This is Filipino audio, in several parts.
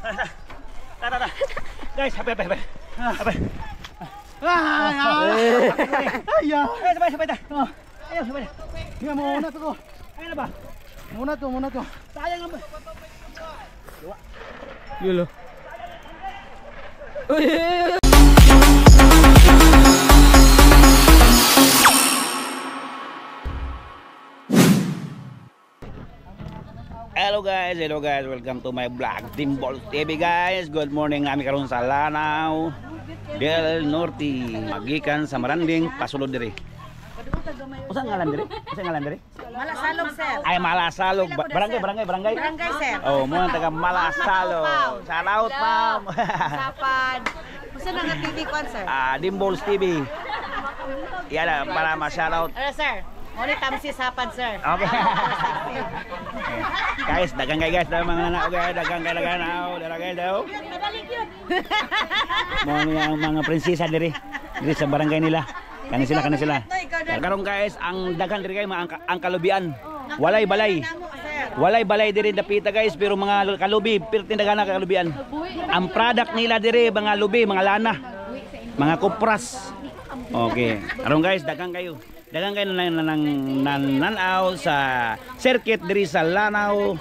Tara. Guys, happy. Happy. Sabay ta. Ayo, sabay. Nga muna to ko. Ayo na ba? Muna to. Sayang naman. Yulo. Hello guys, welcome to my vlog Dimbalz TV guys. Good morning nami karon sa Lanao del Norte, magikan sa Maranding, pasulod diri. Usa ngalan diri? Malasalog, sir. Ay Malasalog, barangay. Barangay, sir. Oh, mo taga Malasalog. Shout out, ma'am. Sapad. Gusto na nga TV kon, sir? Dimbalz TV. Yan para ma-shout out. Ano, sir? Ngunit tamsi sapad, sir. Okay. Guys, dagang guys, mga anak guys, dagang daw. Mga prinsesa diri sa barangay nila. Kani sila. Karon guys, ang daghan diri kay ang kalubian. Walay balay diri dapita guys, pero mga kalubi, pero tindagan na kalubian. Ang product nila diri mga lubi, mga lana, mga kupras. Okay. Karon guys, dagang kayo nanaw sa circuit diri sa Lanao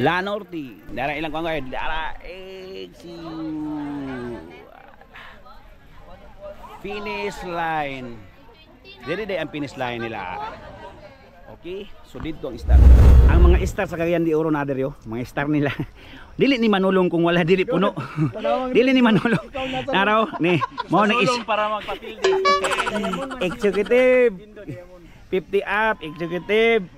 Norte. Dara ilang kuan guys, dara finish line. Diri ang finish line nila. Okay, so dito ang star. Ang mga star sa Cagayan de Oro na diri mga star nila. Dili ni manulong kung wala dili puno. Dili ni manulong. Naraw ni mo na para magpapildi. Executive 50 up, executive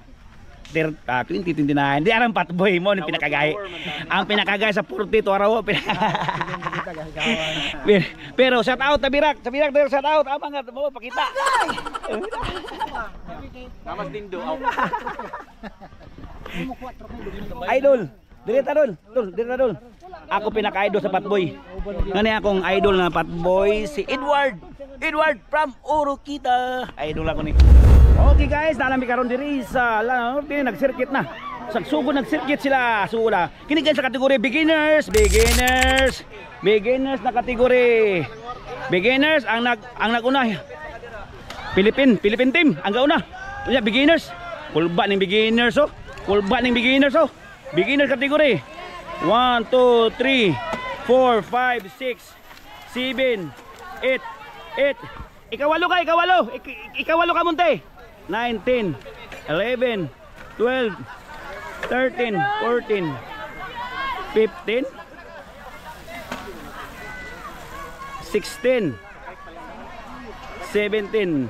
2029. Di arang patboy mo ni pinakagay. Ang pinakagay sa 40 to araw. Pero shout out sa Birak there, shout out abang mo pakita. Namas dindo. Idol. Direta dol. Ako pinaka-idol sa Patboy. Ngani akong idol na Patboy si Edward from Oroquita. Idol ako ni. Okay guys, nalami karon diri sa Lanao, nag-circuit na. Sagsugod nag-circuit sila. Suula. Kini guys sa kategory beginners na kategory. Beginners ang naguna. Philippine team ang gauna. Unya beginners. Kulba ning beginners oh. Beginner category 1, 2, 3, 4, 5, 6, 7, 8. Ikawalo ka munte. 9, 10, 11, 12, 13, 14, 15, 16, 17.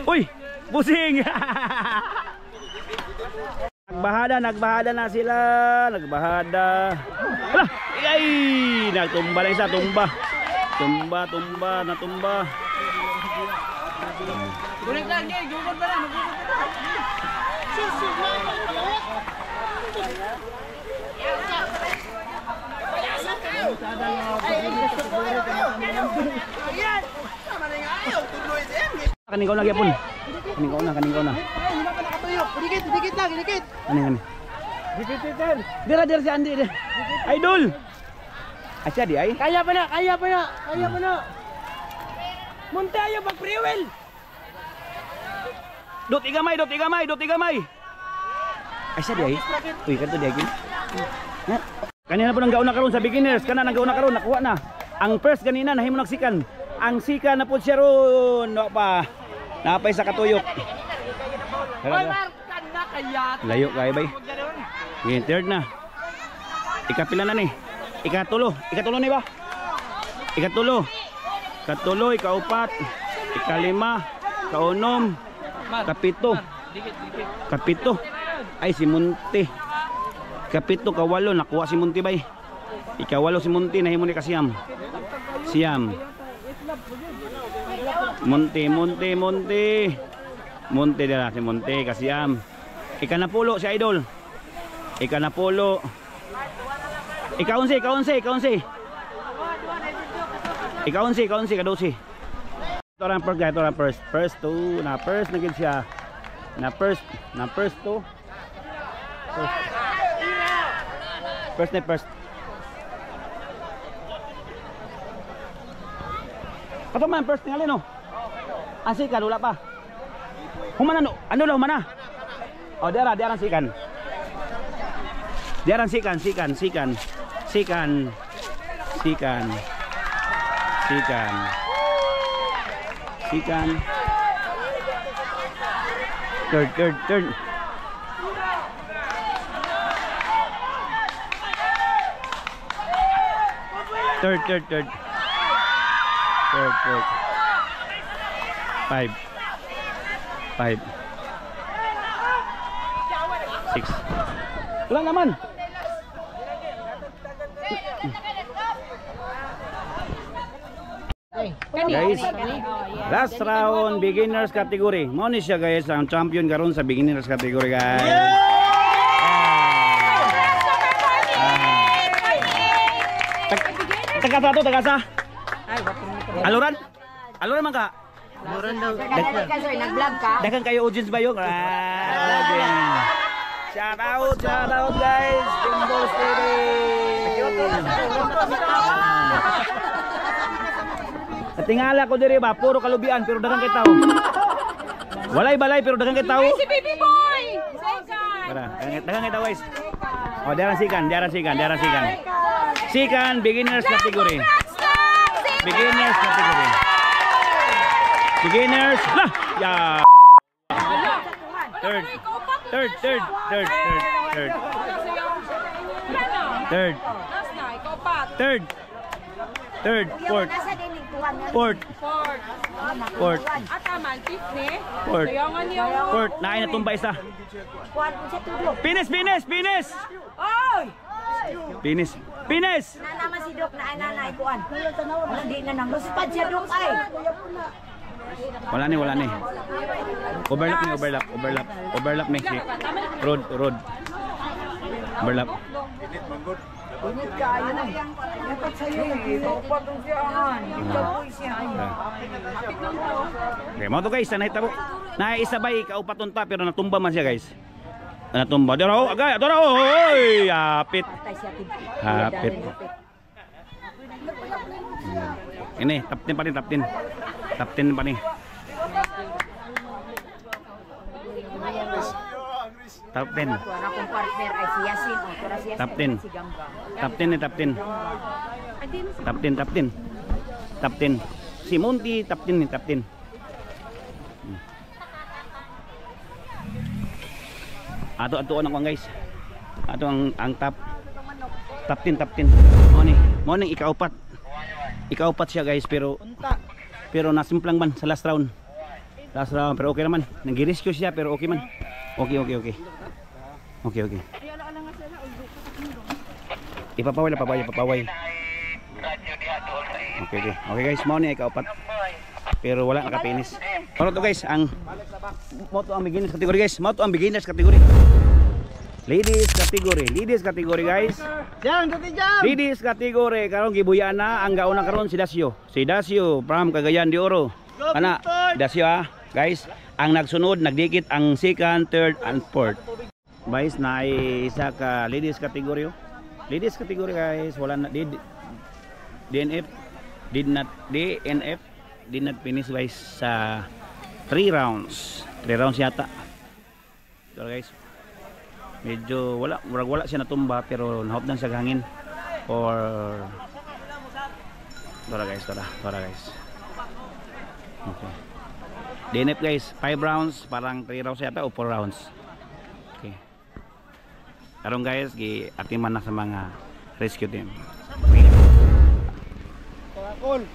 Uy, busing. Nagbahada na sila. Nagbahada. Wala. Ay, nagtumba na isa. Tumba. Gulit lang. Gugod pa lang. Kaning kau na gyapon. Kaning kau na. Dikit lang. Ani. Dikit. Dira si Andi deh. Idol. Asya di ay. Kaya pa na. Munti ayo pag pre-wheel. Dot igamay. Asya di ay. Uy, kanto di ay. Kanina po nang gauna karon sa beginners, nakuha na. Ang first kanina nahimo nagsikan. Ang sika na po siya ron. Napay sa katuyok. Layo kayo bay. Ngayon third na. Ikapila na ni. Ikatulo ni ba? Ikatulo, ikaupat, ikalima, kaunom, kapito. Ay si Munti. Kapito kawalo nakuha si Munti bay. Ikawalo si Munti nahimo ni kasiyam. Siyam. Munti dala si Munti kasiyam. Ikanapulo si Idol. Ikanapulo. Ikaunsi. Kadusi. Ito lang first. First two. Na first na gid siya. Na first two. First. Kato man first tingali no. Asikan wala pa. Humana no. Ano daw humana? Oh, diara sikan. Diaran sikan. Third. Five. 6. Wala naman. Guys, last round beginners category. Mo ni siya guys ang champion karon sa beginners category guys. Tagasa. Aluran man ka. Nag-vlog ka? Dagan kayo audience ba yun? Shout out guys. Jumbo City. Tingala ko diri ba, puro kalubian pero dagang kay tao. Walay balay pero dagang kay tao. Si Baby Boy! Second! Tara, dagang kay tao guys. Oh, diaran sikan. Sikan beginners category. Beginners. Lah, ya. Third. Fourth. Naay na tumba isa. Finish. Nanaman si Dok na nanay kuan. Hindi na nang luspad siya Dok ay. Wala ni. Overlap ni si road. Overlap. Init ka ayo na. Dapat sayo ipaupat ang siyahan. Ikaw siya. Okay, mo to guys, sanay tabo. Naisabay kaupaton ta pero natumba man siya guys. Natumba. Doro, agay, doro. Oy, hapit. Ini top 10 pa rin. Top 10. Akong partner ay si Yasin. Top 10. Top 10. Si Monty top 10. Ato ang guys. Ato ang top 10. Mo ni ikaupat. Ikaupat siya guys pero nasimplang man sa last round pero okay naman. Nag-rescue siya pero okay man. Okay. Ipapaway. Okay guys, mo ni ikaupat. Pero wala nakapinis. Ano to guys, ang beginners category guys. Beginners category. Ladies category guys. Ladies category karon gibuyan na ang gauna karon si Dasio from Cagayan de Oro. Ana, Dasio guys, ang nagsunod nagdikit ang second, third and fourth. Guys, na isa ka ladies category. Ladies category guys, wala na DNF did not finish guys sa 3 rounds. 3 rounds yata. So guys, medyo wala siya natumba pero nahop lang sa hangin for Tora guys. Okay. DNF guys, 5 rounds, parang 3 rounds yata o 4 rounds. Okay. Karon guys, atiman na sa mga rescue team. Cool.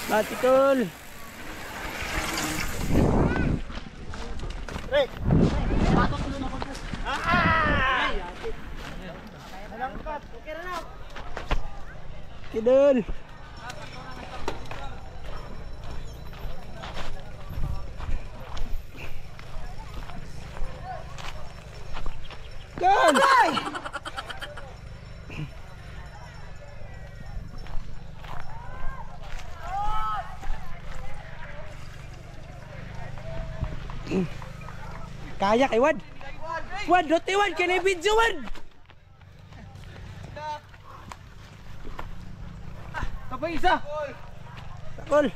Batikul. Hey. Kidul. Kaya kay Wad. Wad, dote Wad, kaya video Wad. Kapag isa. Takol.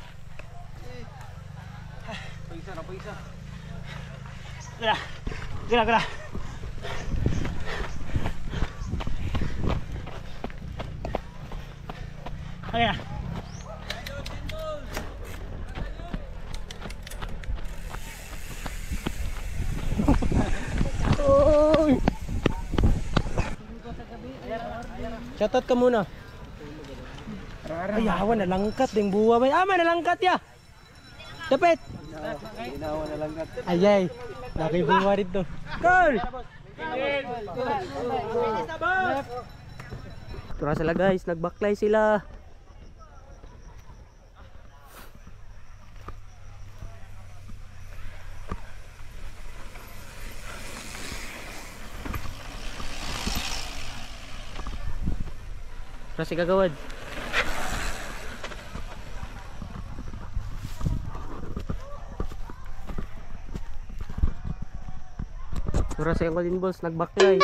Kira. Kira, kira. Okay na. Oy. Shoutout ka muna. Ay, awan nalangkat ding buwa bay. Ama nalangkat ya. Dapat. Ayay. Laki buwa dito. Goal. Tura sila guys, nagbaklay sila. Tura si Kagawad. Tura si Golden Balls, nagbaklay.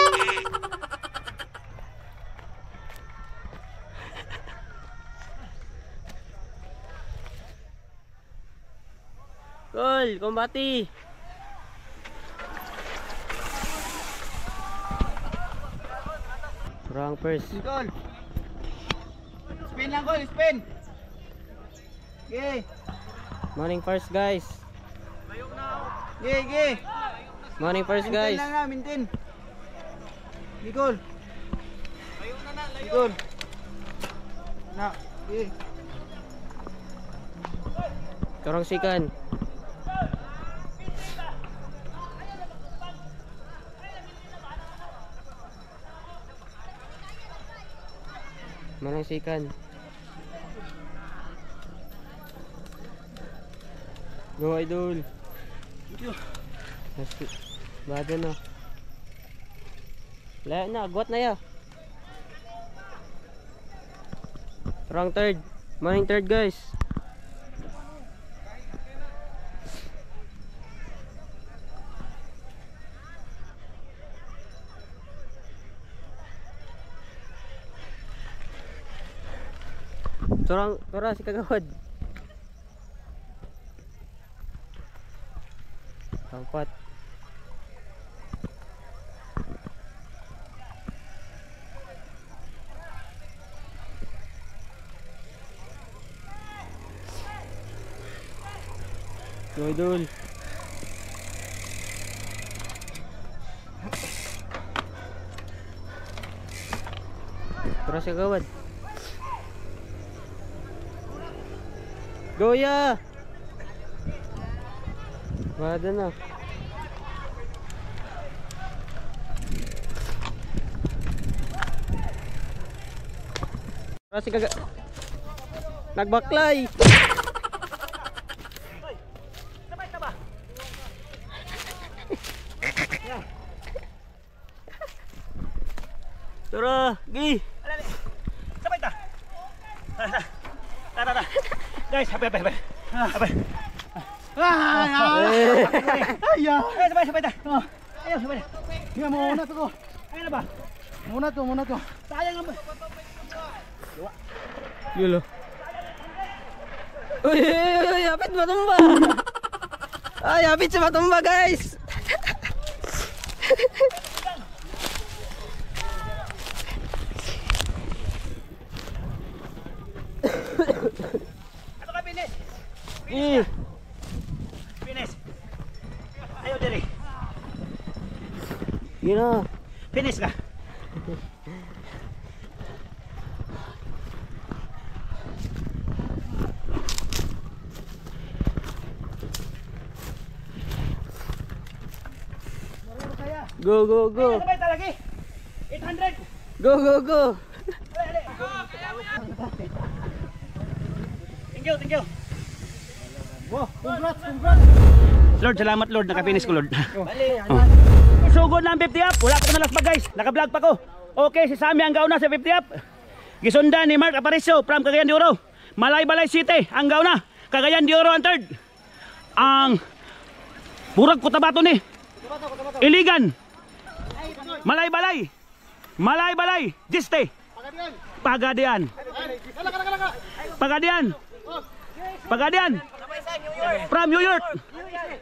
Gol, kombati. Wrong first. Gol. Spin lang gol, spin. Okay. Morning first guys. Okay. Morning first guys. Maintain lang na, maintain. Gol. Gol. Na, okay. Turong sikan. Morning sikan. Go idol. Bado na. Wala na, agwat na ya. Wrong third. Morning third guys. Tura si Kagawad. Pangpat. Go idol. Tura si Kagawad. Go ya. Wala na. Kasi nagbaklay. Sabay ka ba? Tara, gi. Sabay ta. Tara. Guys, habay. Habay. Ayaw. Sabay ta. Ayaw, sabay. Hiya mo una to. Ayun na ba? Muna to. Sayang naman. Yulo. Uy, hapit matumba. Ay, hapit sa matumba, guys. Ato ka, finish. Eh, Finish. Ayaw, diri. yun na. Finish ka. Go. Sabay ta lagi. 800. Go. Thank you. Wow, congrats. Lord, salamat Lord, naka-finish ko Lord. Sugod na ang 50 up. Wala pa ko na last pa guys. Naka-vlog pa ko. Okay, si Sammy ang gauna sa 50 up. Gisundan ni Mark Aparicio from Cagayan de Oro. Malay-Balay City ang gauna. Cagayan de Oro ang third. Ang Burag Cotabato ni Iligan. Malay-balay. Malay-balay. Giste. Pagadian. Pagadian. Pagadian. From New York.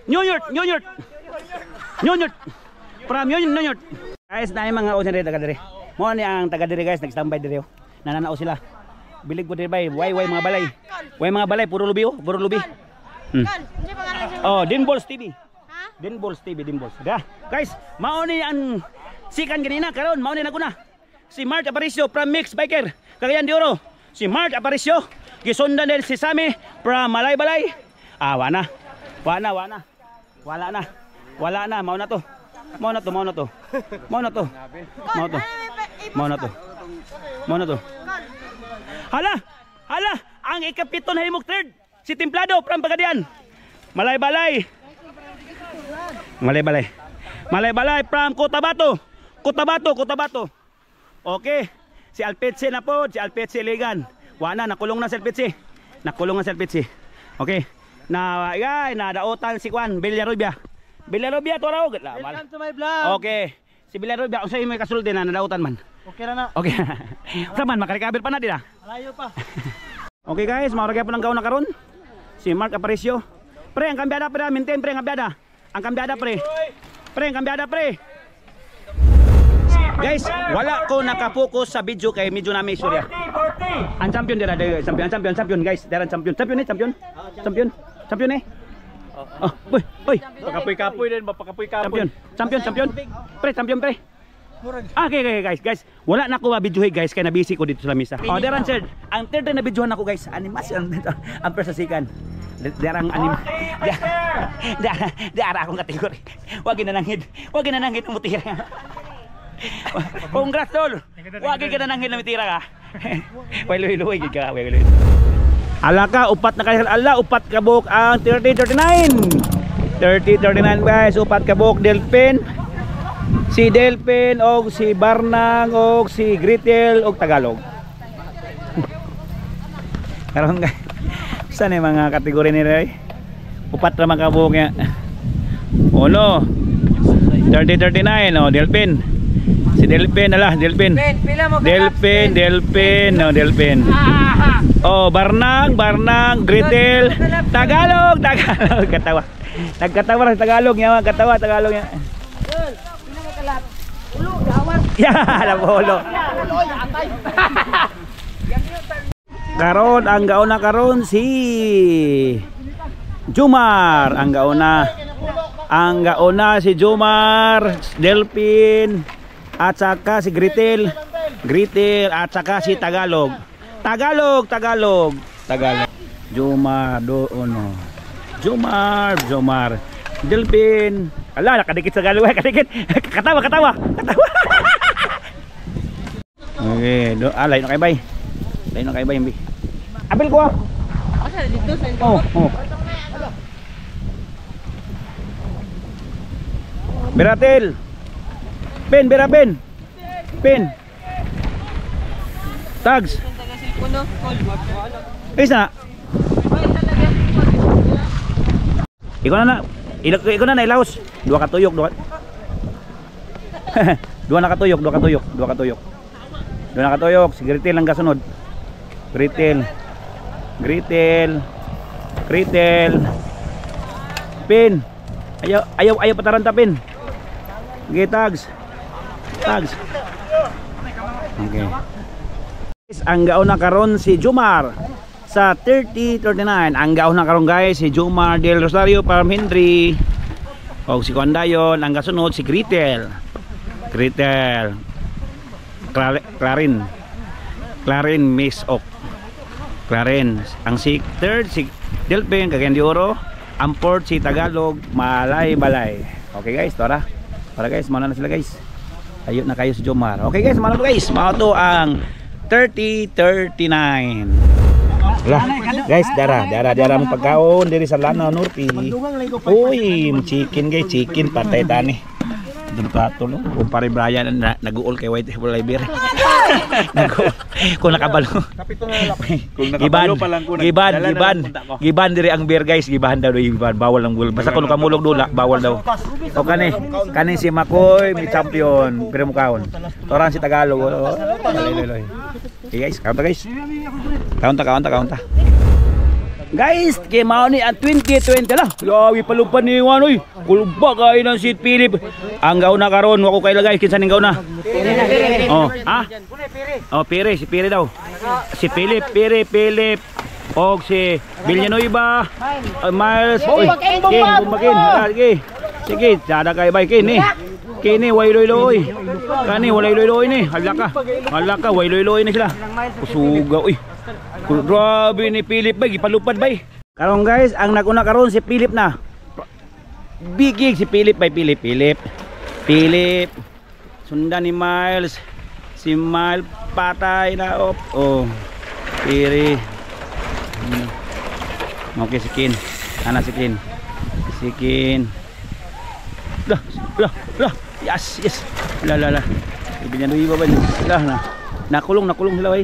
New York. New York. New York. From New York. Guys, na yung mga osan rin taga diri. Mo ni ang taga diri guys, nag-standby diri. Nananao sila. Bilig ko diri bay. Way mga balay. Way mga balay puro lubi oh, puro lubi. Oh, Dinballs TV. Dinballs TV, Dinballs. Da. Guys, mao ni ang sikan ganina karon, mao ni naguna. Si Mark Aparicio from Mix Biker, Cagayan de Oro. Si Mark Aparicio, gisundan din si Sammy from Malay-balay. Ah, wala na. Wala na, mao na to. Mao na to. Hala, ang ikapito na himok third. Si Templado from Pagadian. Malay-balay from Cotabato. Okay. Si Alpetsi na po, si Alpetsi Iligan. Wana, nakulong na si Alpetsi. Okay. Na daotan si Juan Villarrubia to raw. Welcome to my vlog. Okay. Si Villarrubia, unsay may kasulti na nadautan man. Okay na na. Okay. Saman makarikabel pa na dira. Malayo pa. Okay guys, mauragay po ng gauna karon. Si Mark Aparicio. Pre, ang kambyada pre, maintain pre, ang kambyada. Ang kambyada pre. Guys, wala ko nakapokus sa video kay medyo na may istorya. Ang champion dira, champion guys. Dira champion eh. Oh, boy. Pakapoy din, mapakapoy-kapoy. Champion. Pre. Okay guys. Wala na ko ma-videohay guys kay nabisi ko dito sa lamisa. Oh, deran sir. Ang third na videohan ako guys, animation ang persasikan. Derang anim. Dara akong kategori. Wag ginanangid ng mutira. Congrats tol. Wag ginanangid ng mutira ka. Way ka. Alaka upat na kayo. Upat ka buok ang 30-39 guys. Upat ka buok Delphin. Si Delphin og si Barnang og si Gretel og Tagalog. Karon guys, saan yung mga kategori nila eh? Upat naman ka buok niya. Uno 30-39 oh, Delphin. Si Delphin Delphin. Oh, Barnang, Gretel, Tagalog. Katawa. Nagkatawa sa Tagalog niya, Tagalog niya. Ya, labolo. Karon ang gauna karon si Jomar, ang gauna si Jomar, Delphin at saka si Gretel at saka si Tagalog. Jomar Delphin. Ala, nakadikit sa Tagalog, kadikit. Katawa. Okay, alay na kay bay. Bi. Apil ko. Asa dito sa ito? Oh. Beratel. Pen. Tags. Isa. Ikaw na ilaos. Dua katuyok. Dua nakatuyok. Si Gretel ang kasunod. Gretel. Pin. Ayaw pataranta pin. Okay, tags. Okay. Ang gauna karon si Jomar sa 30-39. Ang gauna karon guys si Jomar del Rosario from Hendry. O si Kondayon, ang kasunod si Gretel. Clarin Miss Ok. Clarin. Ang si third si Delphin Cagayan de Oro. Ang fourth si Tagalog Malay-balay. Okay guys, tara guys, mauna na sila guys. Ayun na kayo si Jomar. Okay guys, mauna guys. Mauto ang 30-39. Guys, dara mo pagkaon diri sa Lanao Norte. Uy, chicken guys, patay tani. Trato no. Kumpare Brian nag-uol kay White Walay Beer. Nag-uol. Kung nakabalo. Kapito na lang. Kung nakabalo pa lang ko. Giban diri ang beer guys, giban daw giban, bawal ang gul. Basta kung kamulog dula, bawal daw. O kani si Makoy, mi champion, pero mukaon. Toran si Tagalog. Loy. Okay guys, kaunta. Guys, kay mao ni ang 2020 la. Lawi palupad ni Wanoy. Kulba kay ng Sid Philip. Ang gauna karon wako kay lagay kinsa ning gauna? Oh, ha? Oh, Pire, si Pire daw. Si Philip. Og si Villanueva. Miles. Oy, bumakin. Sige, sada kay bay kini way loy. Kani walay loy ni. Hala ka way loy ni sila. Usuga oy. Grabe ni Philip bay, gipalupad bay. Karon guys, ang naguna karon si Philip na. Bigig si Philip bay, Philip. Sundan ni Miles. Si Miles patay na op. Oh. Piri. Okay si Kin. Ana si Kin. Lah. Yes. La. Ibigyan do iba ba? Lah na. Nakulong sila bay.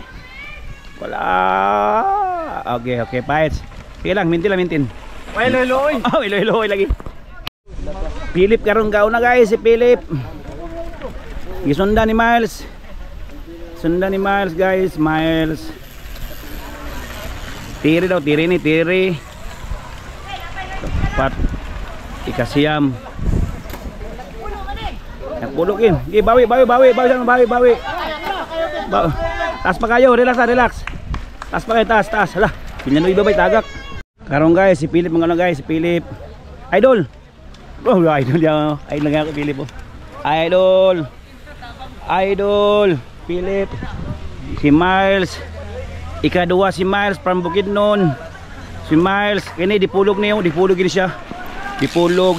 Wala. Okay, fights. Sige lang, mintin. Way loy. Oh, loy lagi. Philip karon gauna guys, si Philip. Gisundan ni Miles. Guys, Miles. Tiri. Pat ikasiyam. Nagpulokin. Bawi. Tas pa kayo, relax. Tas pa kayo, tas. Hala, pinanoy ba tagak. Karon guys, si Philip si Philip. Idol. Oh, idol yan. Idol nga ako Philip. Idol. Philip. Si Miles. Ika-2 si Miles from Bukidnon. Si Miles, kini dipulog ini siya. Dipulog.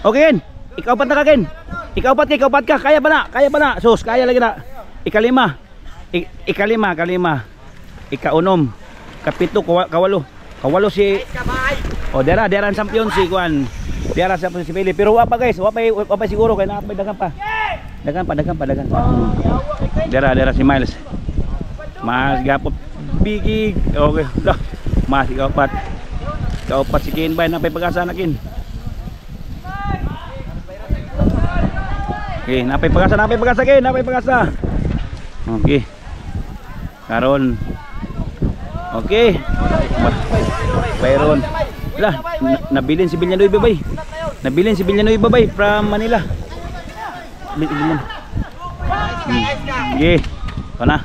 Okay, ikaw pat na ka Ken. Ikaw pat ka. Kaya ba na? Sus, kaya lagi na. Ikalima. Ikaunom. Kapito, kawalo si. Oh, dera ang champion si Kuan. Dera sa si Philip. Pero wapa guys, wapa siguro kay napay dagan pa. Dera si Miles. Mas gapot bigig. Okay. Dah. Mas ikaw pat si Kin bay napay pag-asa na Kin. Okay, napay pag-asa Kin, Okay. Karon. Okay. Bayron. Lah, nabilin si Villanueva bay from Manila. Bilin. Okay. Kana.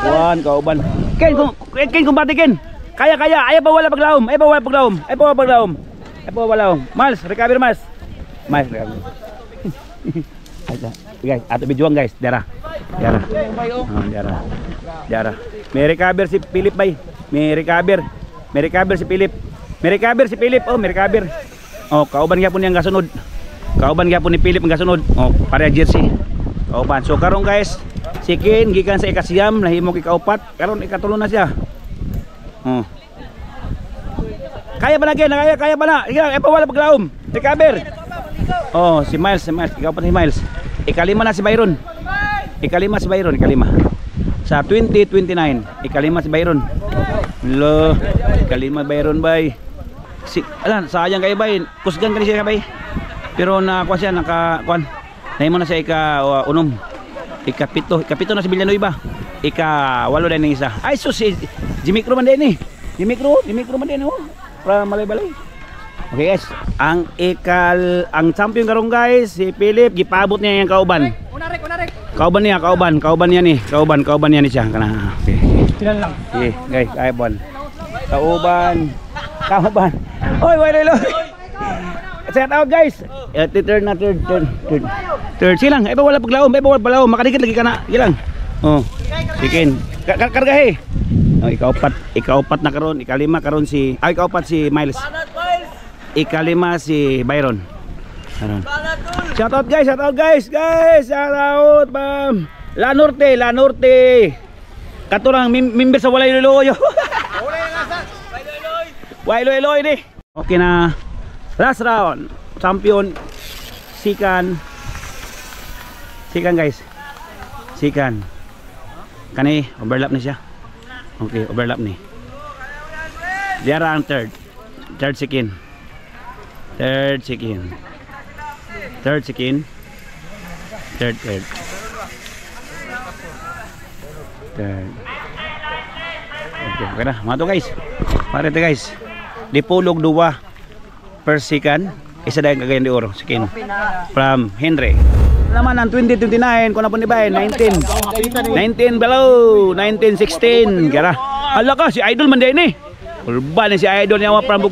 Kuan kauban. Ken kumbati Ken. Kaya. Ayaw pa wala paglaom. Miles, recover Miles. Recover. Guys, ato bijuang guys, Dara. May recover si Philip bay. May recover si Philip. Oh, may recover. Oh, kauban gyapon yang gasunod. Kauban gyapon ni Philip ang gasunod. Oh, pareha jersey. Kauban. So karon guys, si Ken gikan sa ikasiyam, nahimok ikaupat, karon ikatulo na siya. Oh. Kaya ba na Ken? Kaya ba na? Ipa wala paglaom. Recover. Oh, si Miles, ikaupat si Miles. Ikalima na si Byron. Ikalima. Sa 2029, ikalima si Byron. Lo, ikalima Byron bay. Sayang kay bay. Kusgan kani siya bay. Pero nakuha siya nakakuan. Nahimo na siya ika-unom. Ikapito na si Villanueva. Ika-8 din ng isa. Ay sus, si Jimicro man din eh. Jimicro man din oh. Para malay-balay. Okay guys, ang champion karong guys, si Philip gipabot niya yung kauban. Kauban niya ni siya kana. Okay. Silan lang. Okay, guys, kauban. Oy, wala. Set out guys. Third silang. Ay wala paglaom, makadikit lagi kana. Gilang. Oh. Sikin. Kargahe. Oh, ikaupat na karon, ikalima karon si ikaupat si Miles. Ikalima si Byron. Shout out guys. Shout out bam. La Norte. Katurang member sa Walay Loyo. Walay Loyo ni. Okay na. Last round. Champion sikan guys, sikan kani overlap ni siya. Okay, overlap ni diara ang third sikin, third okay na mato guys, parete guys dipulog duwa per sikan, isa dahil kagayan di oro sikin from Henry naman ang 2029 kung na po ni Bay 19 below 1916 gara ala ka si Idol man din eh ulba ni si Idol niya from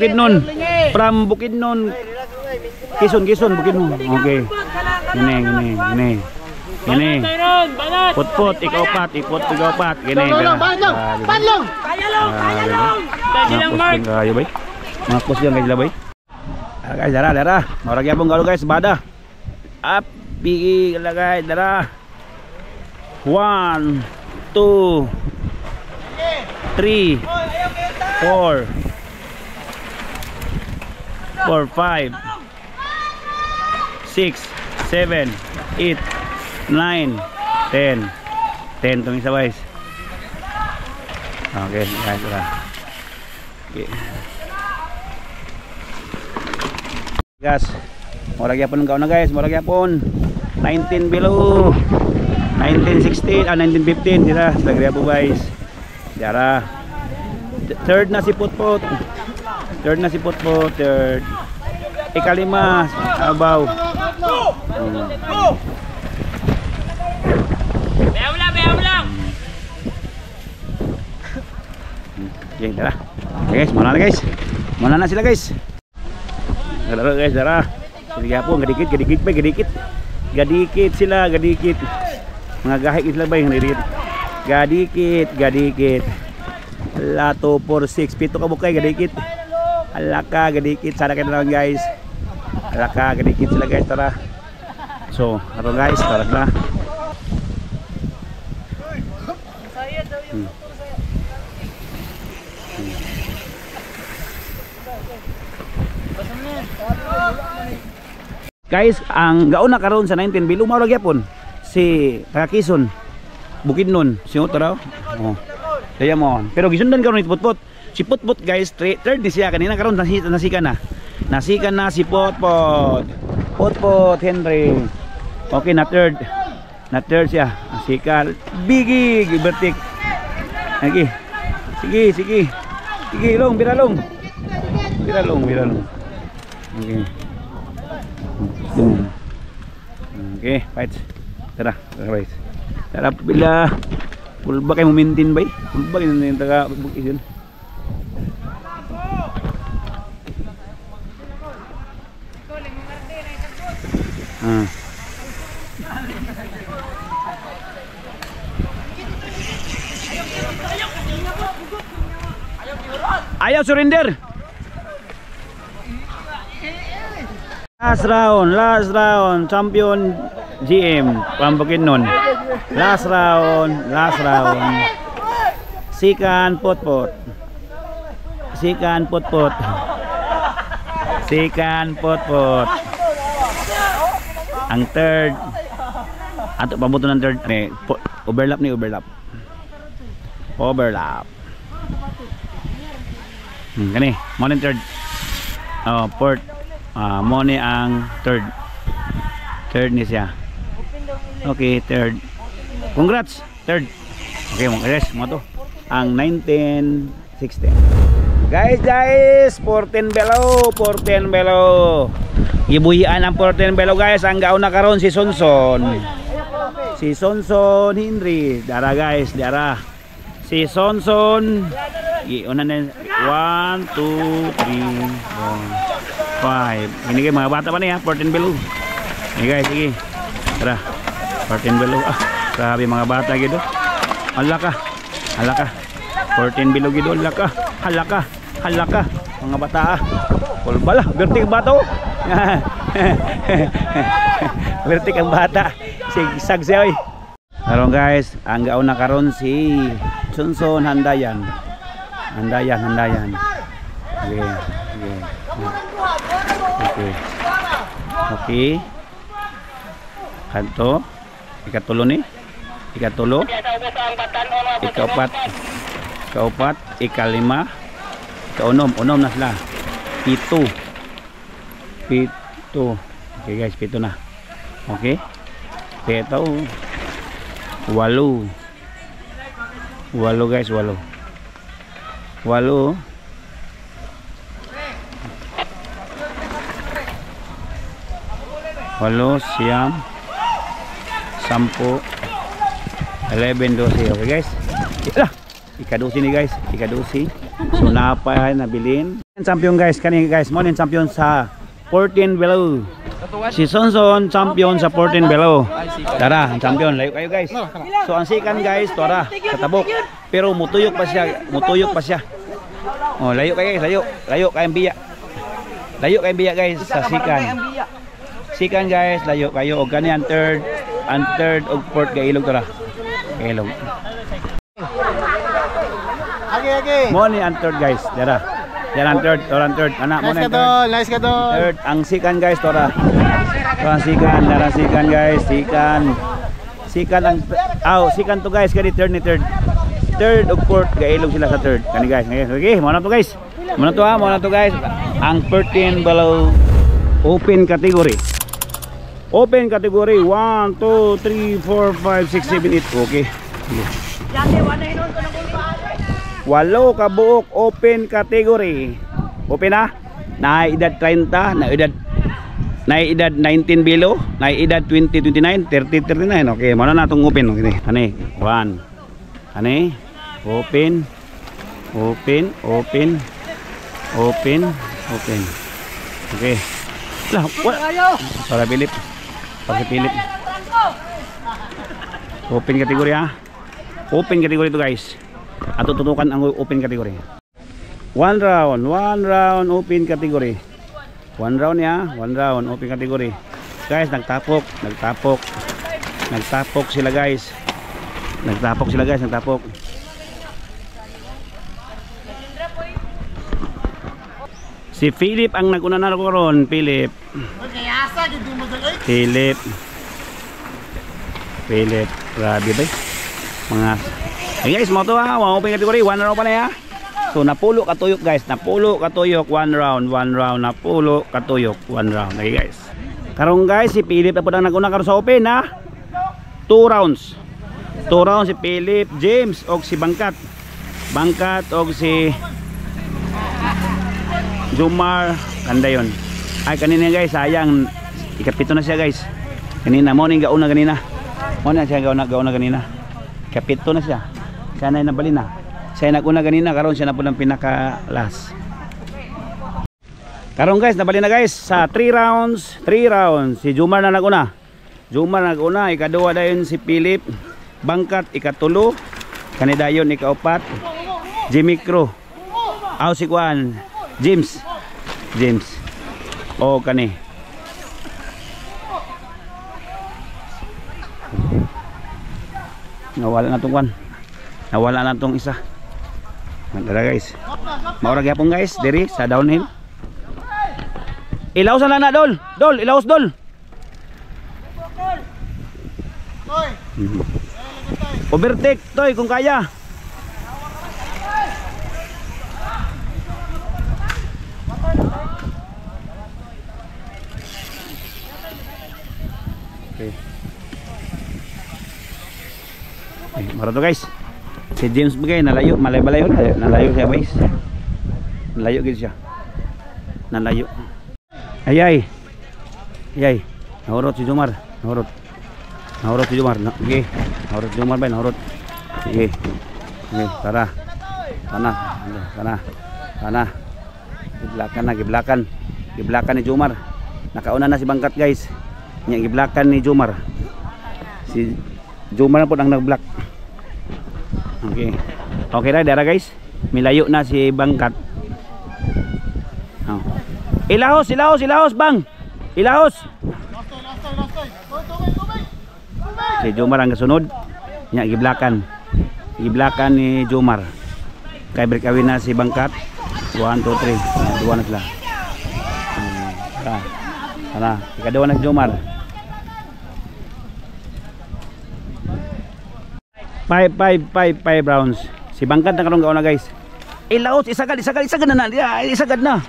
Bukidnon Quezon Bukidnon. Okay ini put ikaw pat gini panlong kayalong Mark kayo bay mga post yan kayo bay guys dara marag yapong galo guys bada up bigi guys dara 1 2 3 4 5 6 7 8 9 10 tuming sa guys. Okay guys okay guys murag yapon ng na guys, murag yapon 19 below 1916 1915 dira sagriya po guys dara third na si Putput third ikalima abaw beawlang okay dara okay guys mana na sila guys dara sige po gadikit sila mga gahik sila ba yung gadikit lato 4 6 pito ka bukay gadikit alaka gadikit sana kayo na lang guys alaka gadikit sila guys tara so ato guys tara na guys ang gaon na karon sa 19 bilog mao gyapon si Quezon Bukidnon si Otaraw Diamond pero gisundan karon ni Putput si Putput guys third ni siya kanina karon nasikan na si Putput Henry okay na third siya sikal bigi gibertik lagi sige long biralong okay okay fight tara guys tara bila pulba kayo maintain bay pulba kayo yung taga bukid yun ayaw surrender. Last round champion GM from Bukidnon. Last round sikan Putput ang third ato pabuto ng third overlap kani mo ng third port mo ni ang third ni siya okay third congrats third okay mo guys mo to ang 1916 guys 14 below ibuhian ang 14 below guys ang gaon na karon si Sonson Henry dara guys si Sonson una na 1 2 3 4 5 ini kayo mga bata pa niya 14 below ini guys sige tara 14 below grabe mga bata gitu halaka 14 below gitu halaka mga bata kulbala bertik bata bertik ang bata sigsag siya oy karon guys ang gaon na karon si Sonson Handayan okay Kanto. Ikatulo ni. Ikatulo. Ikaupat. Ikaupat. Ikalima. Ikaunom. Unom na sila. Pito. Pito. Okay guys, pito na. Okay. Pito. Walo. Walo guys, walo. Walo. Walo, siyam, 10, 11, 12. Okay guys. Ika-12 ni guys. Ika-12. So napay nabilin. Champion guys, kani guys, mo champion sa 14 below. Si Sonson champion sa 14 below. Tara, ang champion, layo kayo guys. So ang second guys, tora, katabok. Pero mutuyok pa siya, mutuyok pa siya. Oh, layo kayo guys, layo. Layo kayong biya. Layo kayong biya guys sa second. Second guys, layo kayo. O gani ang third og fourth kay ilog tora. Ilog. Mo ni ang third guys, dara. Dara ang third, tora ang third. Anak mo na ang third. Nice ka doon. Third, ang second guys, tora. Tora second, dara second guys, second. Second ang second to guys, kani third ni third. Third og fourth kay ilog sila sa third. Kani guys. Okay, mo na to guys. Mo na to guys. Ang 13 below open category. Open category 1, 2, 3, 4, 5, 6, 7, 8. Okay. Walo ka buok open category. Open na. Naedad 30, naedad 19 below, naedad 20, 29, 30, 39. Okay, muna na itong open. Okay. Ani, 1. Ani, open. Open, open. Open, open. Okay. Lah, para Philip. Para Philip. Open kategori ha. Open kategori itu guys. Atau tutukan ang open kategori. One round open kategori. One round ya, one round open kategori. Guys, nagtapok sila guys. Nagtapok. Si Philip ang naguna na ko ron, Philip. Philip, grabe ba? Mga hey guys, mo to ha, open category, one round pa na ya. So napulo katuyok guys, one round, napulo katuyok, one round. Okay guys. Karong guys, si Philip na po nang naguna karon sa open ha. 2 rounds. 2 rounds si Philip, James og si Bangkat og si Jomar Kandayon. Ay kanina guys, sayang ikapito na siya guys. Kanina mo ning gauna kanina. Mo na siya gauna kanina. Kapito na siya. Siya na nabalin na. Siya naguna kanina, karon siya na po ng pinaka last. Karon guys, nabalin na guys sa 3 rounds. Si Jomar na naguna. Ikaduwa dayon si Philip. Bangkat ikatulo. Kanidayon ikaupat. Jimmy Crow. Si Juan. James. O kani. Nawala na tong kwan. Nawala na tong isa. Mandara guys. Maura gyapon guys diri sa downhill. Ilaos na na dol. Ilaos dol. Overtake toy kung kaya. Okay. Mara to guys. Si James bagay nalayo, malay-balay nalayo siya guys. Nalayo gid siya. Nalayo. Ayay. Nahurot si Jomar. Nahurot si Jomar. Okay. Nahurot si Jomar ba? Nahurot. Sige. Okay, tara. Sana. Giblakan ni Jomar. Nakauna na si Bangkat guys. Nya giblakan ni Jomar. Si Jomar na po ang nag-block. Okay. Okay na dara guys. Milayo na si Bangkat. Oh. Ilahos bang. Ilahos. Si Jomar ang kasunod. Nya giblakan. Giblakan ni Jomar. Kay breakaway na si Bangkat. 1, 2, 3. Duwa na sila. Sana. Ikaduwa na si Jomar. 5 rounds. Si Bangkat na karong gauna guys. Laos isagad na. Isagad na.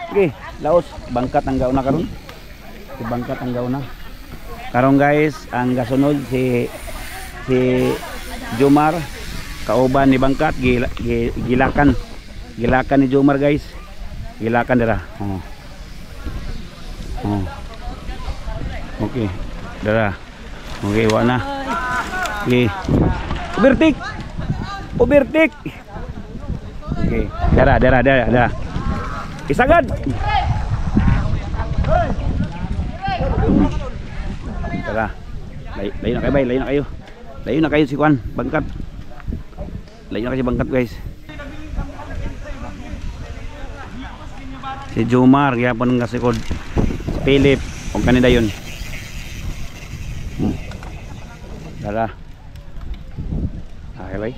Okay, Laos Bangkat ang gauna karon. Si Bangkat ang gauna. Karong guys, ang gasunod si Jomar kauban ni Bangkat gilakan ni Jomar guys. Gilakan dira. Okay. Dara. Okay, wa na. Okay. Overtake. Okay. Dara. Isagad. Dara. Layo na kayo, bay. Layo na kayo si Kwan, Bangkat. Layo na kayo si Bangkat, guys. Si Jomar, gyapon nga sikod. Si Philip, kung kanina yun. Dara. Okay, bay.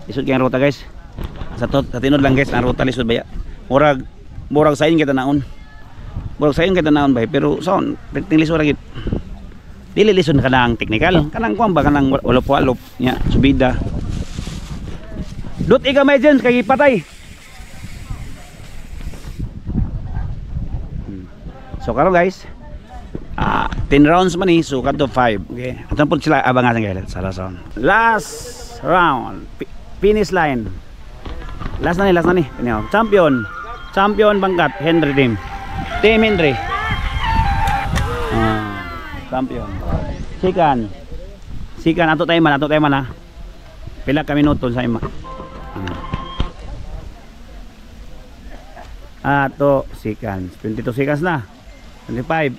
Lisod kayong ruta, guys. Sa tinod lang, guys, ang ruta lisod baya. Murag sayon kita naon. Bay, pero son, ting lisod lagi. Dili lisod kanang technical. Kanang kuan ba kanang walop-walop nya, subida. Dut ika may dyan kay patay. So karon guys, 10 rounds man ni, so kadto 5. Okay. Aton pud sila abangan guys sa last round. Last round, finish line. Last na ni. Champion Bangkat Henry team. Team Henry. Champion. Sikan ato tayo man ha. Pila ka minuto sa ima. Ato sikan 22 seconds na. 25.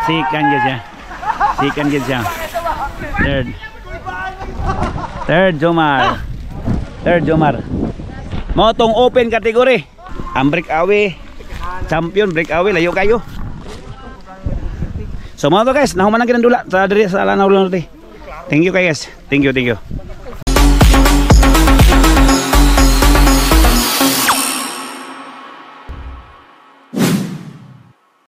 Sikan gid siya. Third Jomar. Mo tong open category. Ang breakaway champion, breakaway layo kayo. So mga to guys, nahuman ang kinandula sa diri sa Lanao Norte. Thank you guys. Thank you.